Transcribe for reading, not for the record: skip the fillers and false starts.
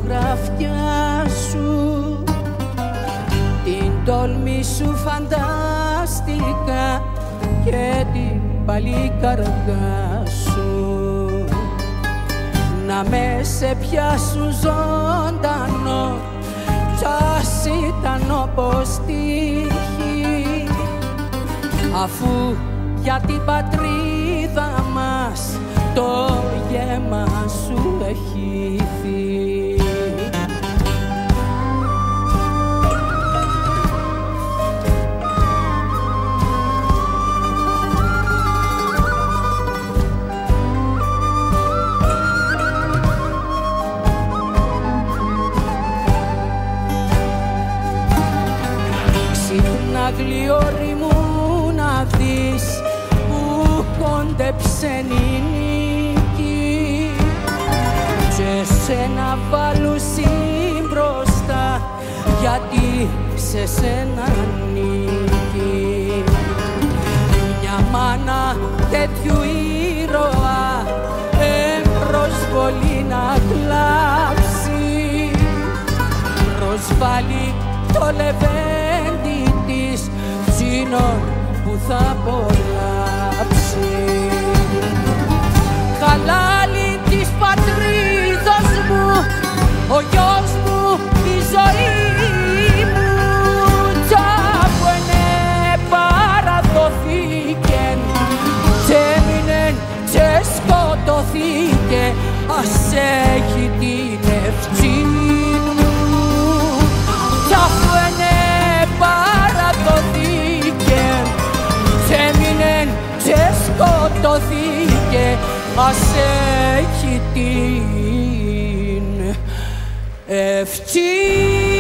γραφτιά σου, την τόλμη σου φαντάστηκα και την παλικαρδιά σου, να με σε πιάσουν ζωντανό κι ας ήταν όπως τύχη, αφού για την πατρίδα μας το γέμμα σου έχει φύγει. Ξύπνα γλιόρι μου να δεις που κόντεψε η νίκη και σένα βάλουσι μπροστά γιατί σε σένα νίκη. Μια μάνα τέτοιου ήρωα προσβολή να κλάψει, προσβάλλει το λεβέντι της τσίνων που θα απολαύσει. Χαλάλη της πατρίδος μου, ο γιος μου, η ζωή μου, κι αφού παραδοθήκεν κι έμεινεν και σκοτωθήκε, ας έχει την ευθύνη μου. Κι αφού παραδοθήκεν κι έμεινεν και σκοτωθήκε, ας έχει την ευθύνη.